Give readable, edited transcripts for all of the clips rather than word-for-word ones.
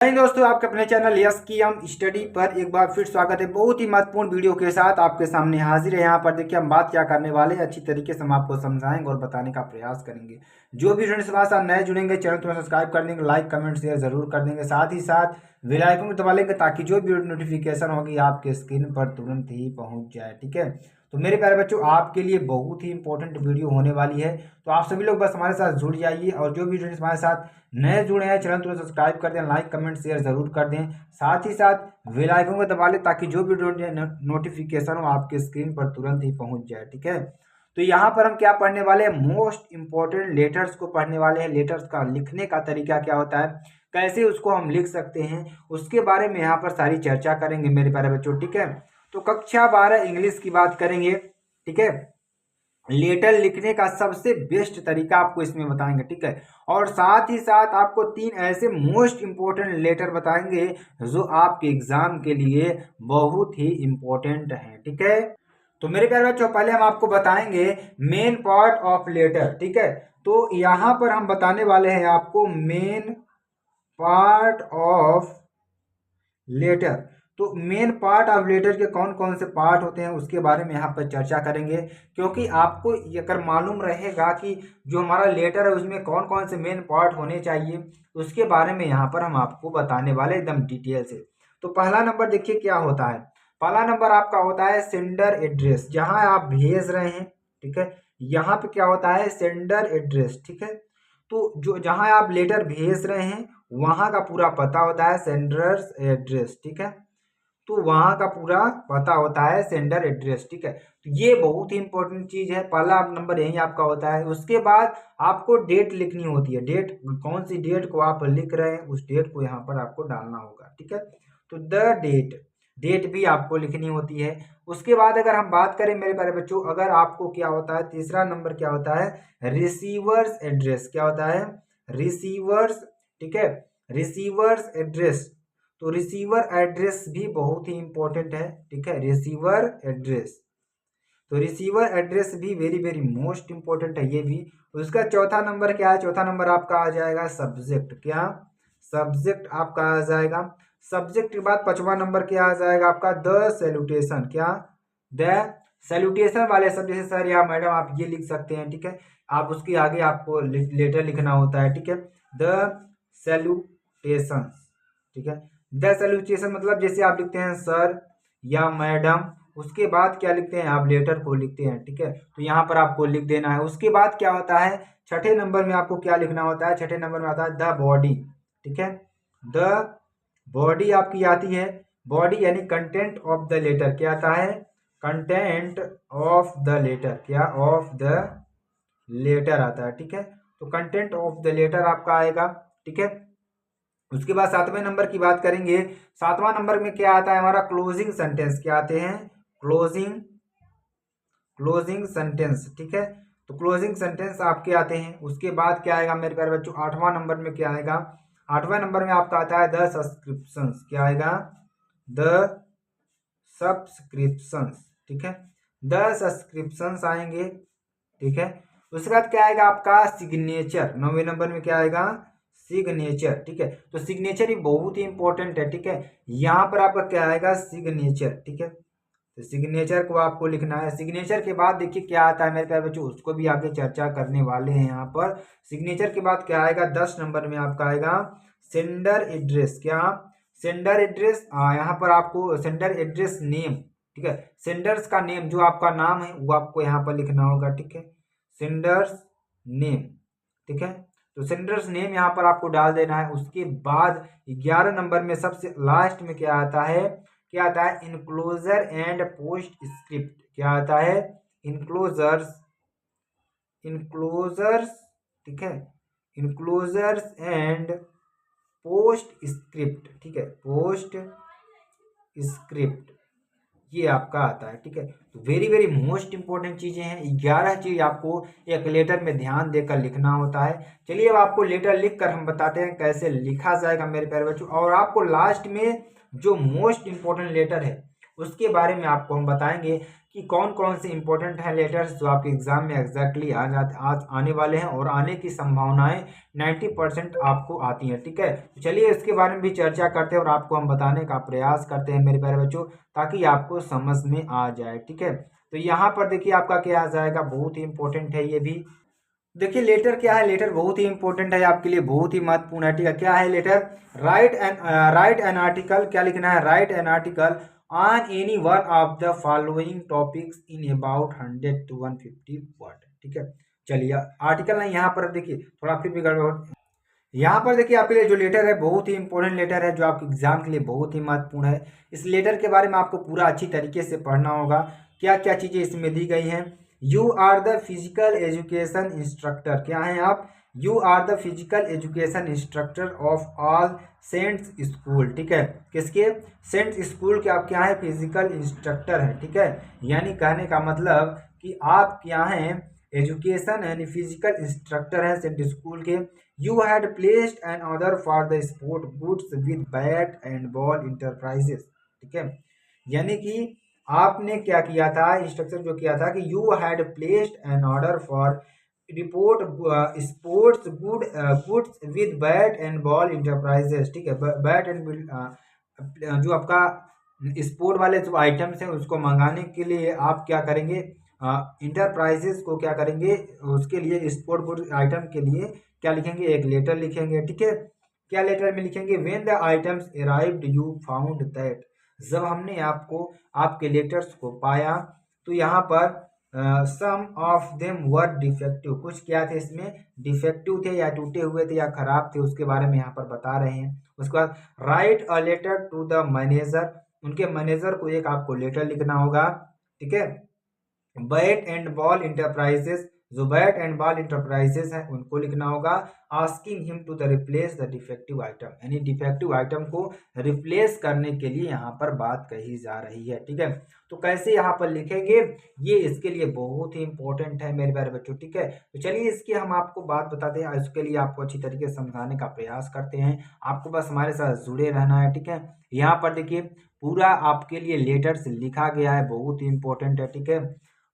नहीं दोस्तों, आपके अपने चैनल यस की हम स्टडी पर एक बार फिर स्वागत है। बहुत ही महत्वपूर्ण वीडियो के साथ आपके सामने हाजिर है। यहाँ पर देखिए हम बात क्या करने वाले हैं, अच्छी तरीके से हम आपको समझाएंगे और बताने का प्रयास करेंगे। जो भी स्टूडेंट्स हमारे साथ नए जुड़ेंगे, चैनल को सब्सक्राइब कर देंगे, लाइक कमेंट शेयर जरूर कर देंगे, साथ ही साथ बेल आइकन को दबा लेंगे ताकि जो भी नोटिफिकेशन होगी आपके स्क्रीन पर तुरंत ही पहुंच जाए। ठीक है, तो मेरे प्यारे बच्चों, आपके लिए बहुत ही इंपॉर्टेंट वीडियो होने वाली है। तो आप सभी लोग बस हमारे साथ जुड़ जाइए और जो भी स्टूडेंट्स हमारे साथ नए जुड़े हैं, चैनल तुरंत सब्सक्राइब कर दें, लाइक कमेंट शेयर जरूर कर दें, साथ ही साथ बेल आइकन को दबा लें ताकि जो भी नोटिफिकेशन हो आपके स्क्रीन पर तुरंत ही पहुंच जाए। ठीक है, तो यहाँ पर हम क्या पढ़ने वाले हैं, मोस्ट इंपॉर्टेंट लेटर्स को पढ़ने वाले हैं। लेटर्स का लिखने का तरीका क्या होता है, कैसे उसको हम लिख सकते हैं, उसके बारे में यहाँ पर सारी चर्चा करेंगे मेरे प्यारे बच्चों। ठीक है, तो कक्षा 12 इंग्लिश की बात करेंगे। ठीक है, लेटर लिखने का सबसे बेस्ट तरीका आपको इसमें बताएंगे। ठीक है, और साथ ही साथ आपको 3 ऐसे मोस्ट इंपोर्टेंट लेटर बताएंगे जो आपके एग्जाम के लिए बहुत ही इंपॉर्टेंट हैं। ठीक है, तो मेरे प्यारे बच्चों, पहले हम आपको बताएंगे मेन पार्ट ऑफ लेटर। ठीक है, तो यहां पर हम बताने वाले हैं आपको मेन पार्ट ऑफ लेटर। तो मेन पार्ट ऑफ लेटर के कौन कौन से पार्ट होते हैं उसके बारे में यहाँ पर चर्चा करेंगे, क्योंकि आपको ये अगर मालूम रहेगा कि जो हमारा लेटर है उसमें कौन कौन से मेन पार्ट होने चाहिए, उसके बारे में यहाँ पर हम आपको बताने वाले एकदम डिटेल से। तो पहला नंबर देखिए क्या होता है। पहला नंबर आपका होता है सेंडर एड्रेस, जहाँ आप भेज रहे हैं। ठीक है, यहाँ पे क्या होता है, सेंडर एड्रेस। ठीक है, तो जो जहाँ आप लेटर भेज रहे हैं वहाँ का पूरा पता होता है सेंडर्स एड्रेस। ठीक है, तो वहाँ का पूरा पता होता है सेंडर एड्रेस। ठीक है, तो ये बहुत ही इंपॉर्टेंट चीज है, पहला नंबर यही आपका होता है। उसके बाद आपको डेट लिखनी होती है, डेट कौन सी डेट को आप लिख रहे हैं उस डेट को यहाँ पर आपको डालना होगा। ठीक है, तो द डेट, डेट भी आपको लिखनी होती है। उसके बाद अगर हम बात करें मेरे प्यारे बच्चों, अगर आपको क्या होता है, तीसरा नंबर क्या होता है, रिसीवर्स एड्रेस। क्या होता है, रिसीवर्स। ठीक है, रिसीवर्स एड्रेस, तो रिसीवर एड्रेस भी बहुत ही इंपॉर्टेंट है। ठीक है, रिसीवर एड्रेस, तो रिसीवर एड्रेस भी वेरी वेरी मोस्ट इंपॉर्टेंट है ये भी। उसका चौथा नंबर क्या है, चौथा नंबर आपका आ जाएगा सब्जेक्ट। क्या, सब्जेक्ट आपका आ जाएगा। सब्जेक्ट के बाद पांचवा नंबर क्या आ जाएगा आपका, द सैल्यूटेशन। क्या, द सैल्यूटेशन वाले सब, जैसे सर या मैडम आप ये लिख सकते हैं। ठीक है, आप उसके आगे आपको लेटर लिखना होता है। ठीक है, द सैल्यूटेशन। ठीक है, द सैल्यूटेशन मतलब जैसे आप लिखते हैं सर या मैडम, उसके बाद क्या लिखते हैं, आप लेटर को लिखते हैं। ठीक है, तो यहाँ पर आपको लिख देना है। उसके बाद क्या होता है, छठे नंबर में आपको क्या लिखना होता है, छठे नंबर में आता है द बॉडी। ठीक है, द बॉडी आपकी आती है, बॉडी यानी कंटेंट ऑफ द लेटर। क्या आता है, कंटेंट ऑफ द लेटर। क्या, ऑफ द लेटर आता है। ठीक है, तो कंटेंट ऑफ द लेटर आपका आएगा। ठीक है, उसके बाद सातवें नंबर की बात करेंगे। सातवां नंबर में क्या आता है हमारा, क्लोजिंग सेंटेंस। क्या आते हैं, क्लोजिंग, क्लोजिंग सेंटेंस। ठीक है, तो क्लोजिंग सेंटेंस आपके आते हैं। उसके बाद क्या आएगा मेरे प्यारे बच्चों, आठवां नंबर में क्या आएगा, आठवें नंबर में आपका आता है द सब्सक्रिप्शंस। क्या आएगा, द सब्सक्रिप्शंस। ठीक है, द सब्सक्रिप्शंस आएंगे। ठीक है, उसके बाद क्या आएगा आपका सिग्नेचर। नौवें नंबर में क्या आएगा, सिग्नेचर। ठीक है, तो सिग्नेचर भी बहुत ही इंपॉर्टेंट है। ठीक है, यहाँ पर आपका क्या आएगा, सिग्नेचर। ठीक है, तो सिग्नेचर को आपको लिखना है। सिग्नेचर के बाद देखिए क्या आता है मेरे प्यारे बच्चों, उसको भी आगे चर्चा करने वाले हैं यहाँ पर। सिग्नेचर के बाद क्या आएगा, 10 नंबर में आपका आएगा सेंडर एड्रेस। क्या, सेंडर एड्रेस, यहाँ पर आपको सेंडर एड्रेस नेम। ठीक है, सेंडर्स का नेम, जो आपका नाम है वो आपको यहाँ पर लिखना होगा। ठीक है, सेंडर्स नेम। ठीक है, तो सेंडर्स नेम यहाँ पर आपको डाल देना है। उसके बाद 11 नंबर में सबसे लास्ट में क्या आता है, क्या आता है, इनक्लोजर एंड पोस्ट स्क्रिप्ट। क्या आता है, इनक्लोजर्स, इनक्लोजर्स। ठीक है, इनक्लोजर्स एंड पोस्ट स्क्रिप्ट। ठीक है, पोस्ट स्क्रिप्ट ये आपका आता है। ठीक है, तो वेरी वेरी मोस्ट इंपॉर्टेंट चीजें हैं। 11 चीज आपको एक लेटर में ध्यान देकर लिखना होता है। चलिए अब आपको लेटर लिखकर हम बताते हैं कैसे लिखा जाएगा मेरे प्यारे बच्चों। और आपको लास्ट में जो मोस्ट इंपॉर्टेंट लेटर है उसके बारे में आपको हम बताएंगे कि कौन कौन से इंपॉर्टेंट हैं लेटर्स जो आपके एग्जाम में एग्जैक्टली आज आने वाले हैं और आने की संभावनाएं 90% आपको आती हैं। ठीक है, तो चलिए इसके बारे में भी चर्चा करते हैं और आपको हम बताने का प्रयास करते हैं मेरे प्यारे बच्चों, ताकि आपको समझ में आ जाए। ठीक है, तो यहाँ पर देखिए आपका क्या आ जाएगा, बहुत ही इंपॉर्टेंट है ये भी। देखिए लेटर क्या है, लेटर बहुत ही इंपॉर्टेंट है आपके लिए, बहुत ही महत्वपूर्ण है। ठीक है, क्या है लेटर, राइट एन आर्टिकल, क्या लिखना है, right an article on any one of the following topics in about 100 to 150 word. ठीक है, चलिए आर्टिकल नहीं, यहाँ पर देखिए थोड़ा फिर भी गड़बड़, यहाँ पर देखिए आपके लिए जो लेटर है बहुत ही इंपॉर्टेंट लेटर है, जो आपके एग्जाम के लिए बहुत ही महत्वपूर्ण है। इस लेटर के बारे में आपको पूरा अच्छी तरीके से पढ़ना होगा, क्या क्या चीजें इसमें दी गई हैं। You are the physical education instructor, क्या है आप, you are the physical education instructor of all saints school. ठीक है, किसके, सेंट्स स्कूल के आप क्या है, फिजिकल इंस्ट्रक्टर हैं। ठीक है, यानी कहने का मतलब कि आप क्या हैं, एजुकेशन यानी फिजिकल इंस्ट्रक्टर हैं सेंट स्कूल के। You had placed an order for the sport goods with bat and ball enterprises. ठीक है, यानी कि आपने क्या किया था, इंस्ट्रक्टर जो किया था कि you had placed an order for report sports goods with bat and ball enterprises. ठीक है, बैट एंड जो आपका स्पोर्ट वाले जो आइटम्स हैं उसको मंगाने के लिए आप क्या करेंगे, इंटरप्राइजेस को क्या करेंगे, उसके लिए स्पोर्ट गुड आइटम के लिए क्या लिखेंगे, एक लेटर लिखेंगे। ठीक है, क्या लेटर में लिखेंगे, when the items arrived you found that, जब हमने आपको आपके लेटर्स को पाया तो यहाँ पर सम ऑफ देम वर डिफेक्टिव, कुछ क्या थे इसमें, डिफेक्टिव थे या टूटे हुए थे या खराब थे, उसके बारे में यहाँ पर बता रहे हैं। उसके बाद write a letter to the manager, उनके मैनेजर को एक आपको लेटर लिखना होगा। ठीक है, बैट एंड बॉल इंटरप्राइजेस, जो बैट एंड बॉल इंटरप्राइजेस हैं उनको लिखना होगा, asking him to the replace the defective item, यानी डिफेक्टिव आइटम को रिप्लेस करने के लिए यहाँ पर बात कही जा रही है। ठीक है, तो कैसे यहाँ पर लिखेंगे, ये इसके लिए बहुत ही इंपॉर्टेंट है मेरे प्यारे बच्चों। ठीक है, तो चलिए इसकी हम आपको बात बताते हैं, इसके लिए आपको अच्छी तरीके से समझाने का प्रयास करते हैं, आपको बस हमारे साथ जुड़े रहना है। ठीक है, यहाँ पर देखिए पूरा आपके लिए लेटर्स लिखा गया है, बहुत ही इंपॉर्टेंट है। ठीक है,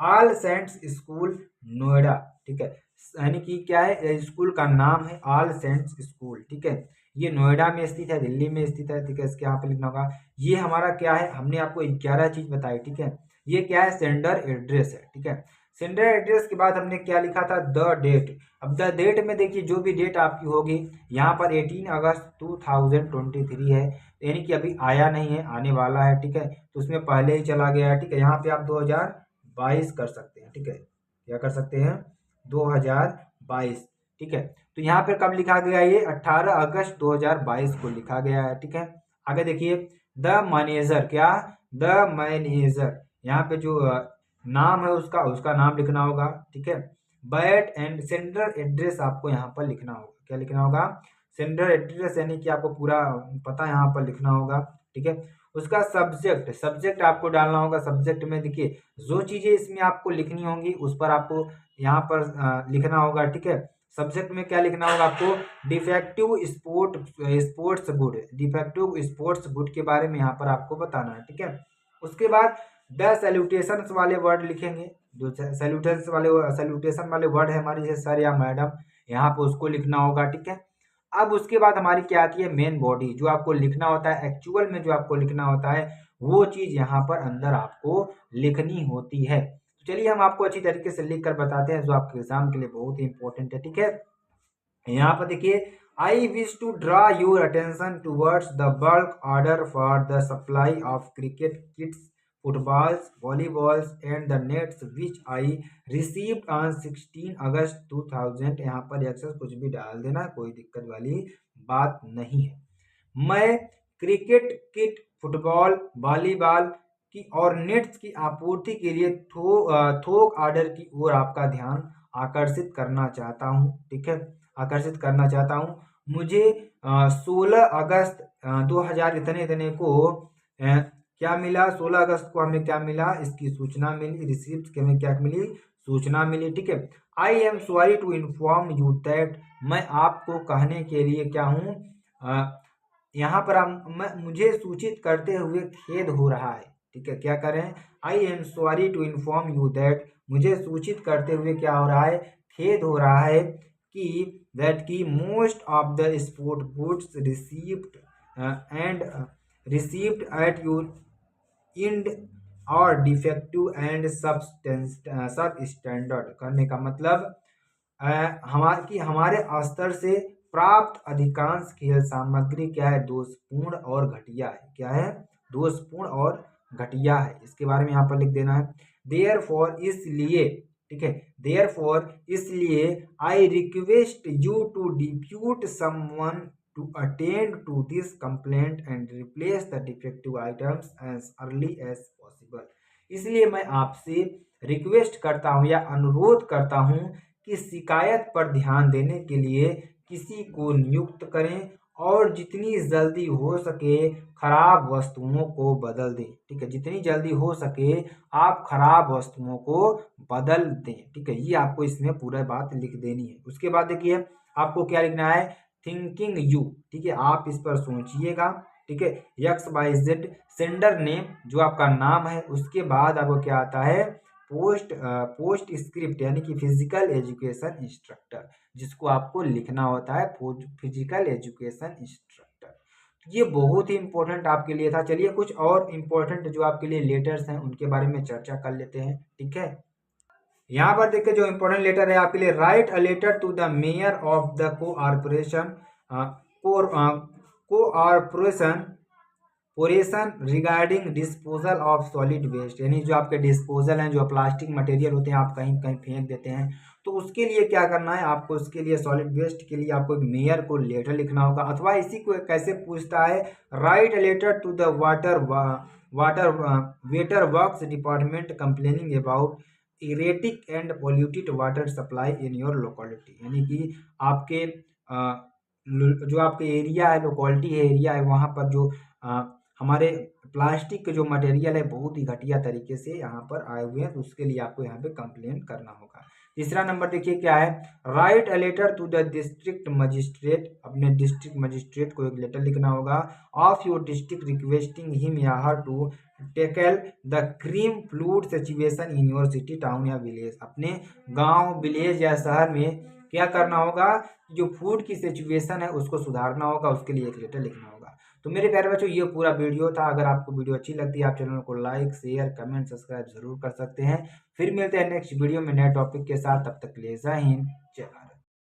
ऑल सेंट्स स्कूल नोएडा। ठीक है, यानी कि क्या है, स्कूल का नाम है ऑल सेंट्स स्कूल। ठीक है, ये नोएडा में स्थित है, दिल्ली में स्थित है। ठीक है, इसके यहाँ पे लिखना होगा, ये हमारा क्या है, हमने आपको 11 चीज बताई। ठीक है, ये क्या है, सेंडर एड्रेस है। ठीक है, सेंडर एड्रेस के बाद हमने क्या लिखा था, द डेट। अब द डेट में देखिए जो भी डेट आपकी होगी, यहाँ पर 18 अगस्त 2023 है, यानी कि अभी आया नहीं है, आने वाला है। ठीक है, तो उसमें पहले ही चला गया है। ठीक है, यहाँ पे आप 2022 कर सकते हैं। ठीक है, क्या कर सकते हैं, 2022। ठीक है, तो यहाँ पे कब लिखा गया, ये 18 अगस्त 2022 को लिखा गया है। ठीक है, आगे देखिए द मैनेजर, क्या, द मैनेजर, यहाँ पे जो नाम है उसका उसका नाम लिखना होगा। ठीक है, बैट एंड सेंडर एड्रेस आपको यहाँ पर लिखना होगा, क्या लिखना होगा, सेंडर एड्रेस, यानी कि आपको पूरा पता यहाँ पर लिखना होगा। ठीक है, उसका सब्जेक्ट, सब्जेक्ट आपको डालना होगा। सब्जेक्ट में देखिए जो चीजें इसमें आपको लिखनी होंगी उस पर आपको यहाँ पर लिखना होगा। ठीक है, सब्जेक्ट में क्या लिखना होगा आपको, defective sports good, defective sports good के बारे में यहाँ पर आपको बताना है। ठीक है, उसके बाद द सैल्यूटेशन वाले वर्ड लिखेंगे, जो सैल्यूटेशन वाले वर्ड है हमारी, जैसे सर या मैडम, यहाँ पर उसको लिखना होगा। ठीक है, अब उसके बाद हमारी क्या आती है, मेन बॉडी, जो आपको लिखना होता है एक्चुअल में, जो आपको लिखना होता है वो चीज यहाँ पर अंदर आपको लिखनी होती है। तो चलिए हम आपको अच्छी तरीके से लिख कर बताते हैं, जो आपके एग्जाम के लिए बहुत ही इंपॉर्टेंट है। ठीक है, यहाँ पर देखिए, I wish to draw your attention towards the bulk order for the supply of cricket kits, footballs, volleyballs and the nets which I received on 16 August 2000। यहाँ पर एक्सेस कुछ भी डाल देना, कोई दिक्कत वाली बात नहीं है। मैं क्रिकेट किट, फुटबॉल, वॉलीबॉल की और नेट्स की आपूर्ति के लिए थोक ऑर्डर की ओर आपका ध्यान आकर्षित करना चाहता हूँ। ठीक है, आकर्षित करना चाहता हूँ। मुझे 16 अगस्त 2000 इतने इतने को क्या मिला, 16 अगस्त को हमें क्या मिला, इसकी सूचना मिली, रिसीप्ट के हमें क्या मिली, सूचना मिली। ठीक है, I am sorry to inform you that, मैं आपको कहने के लिए क्या हूँ, यहाँ पर मुझे सूचित करते हुए खेद हो रहा है। ठीक है, क्या करें, I am sorry to inform you that, मुझे सूचित करते हुए क्या हो रहा है, खेद हो रहा है कि दैट की most of the sport goods received at your end और डिफेक्टिव एंड सब स्टैंडर्ड। करने का मतलब हमारे स्तर से प्राप्त अधिकांश खेल सामग्री क्या है, दोषपूर्ण और घटिया है। क्या है, दोषपूर्ण और घटिया है। इसके बारे में यहाँ पर लिख देना है, देयर फॉर, इसलिए, ठीक है, देयर फॉर इसलिए, I request you to depute someone to attend to this complaint and replace the defective items as early as possible. इसलिए मैं आपसे रिक्वेस्ट करता हूँ या अनुरोध करता हूँ कि शिकायत पर ध्यान देने के लिए किसी को नियुक्त करें और जितनी जल्दी हो सके खराब वस्तुओं को बदल दें। ठीक है, जितनी जल्दी हो सके आप खराब वस्तुओं को बदल दें। ठीक है, ये आपको इसमें पूरा बात लिख देनी है। उसके बाद देखिए आपको क्या लिखना है, थिंकिंग यू। ठीक है, आप इस पर सोचिएगा। ठीक है, XYZ सेंडर नेम जो आपका नाम है, उसके बाद आपको क्या आता है, पोस्ट स्क्रिप्ट यानी कि फिजिकल एजुकेशन इंस्ट्रक्टर, जिसको आपको लिखना होता है फिजिकल एजुकेशन इंस्ट्रक्टर। ये बहुत ही इंपॉर्टेंट आपके लिए था। चलिए कुछ और इंपॉर्टेंट जो आपके लिए लेटर्स हैं उनके बारे में चर्चा कर लेते हैं। ठीक है, यहाँ पर देखिए जो इंपॉर्टेंट लेटर है आपके लिए, write a letter to the mayor of the corporation पोरेशन regarding disposal of solid waste, यानी जो आपके डिस्पोजल हैं, जो प्लास्टिक मटेरियल होते हैं आप कहीं कहीं फेंक देते हैं, तो उसके लिए क्या करना है आपको, उसके लिए सॉलिड वेस्ट के लिए आपको एक मेयर को लेटर लिखना होगा। अथवा इसी को कैसे पूछता है, write letter to the water works department complaining about erratic and polluted water supply in your locality, यानी कि आपके जो आपके एरिया है, लोकेलिटी है, एरिया है, वहाँ पर जो हमारे प्लास्टिक के जो मटेरियल है बहुत ही घटिया तरीके से यहाँ पर आए हुए हैं, तो उसके लिए आपको यहाँ पे कंप्लेन करना होगा। तीसरा नंबर देखिए क्या है, write a letter to the district magistrate, अपने डिस्ट्रिक्ट मजिस्ट्रेट को एक लेटर लिखना होगा, of your district requesting him या her to tackle the grim flood situation in your city town या विलेज, अपने गांव विलेज या शहर में क्या करना होगा, जो फूड की सिचुएशन है उसको सुधारना होगा, उसके लिए एक लेटर लिखना होगा। तो मेरे प्यारे बच्चों ये पूरा वीडियो था। अगर आपको वीडियो अच्छी लगती है आप चैनल को लाइक शेयर कमेंट सब्सक्राइब जरूर कर सकते हैं। फिर मिलते हैं नेक्स्ट वीडियो में नए टॉपिक के साथ, तब तक के लिए जय हिंद जय भारत।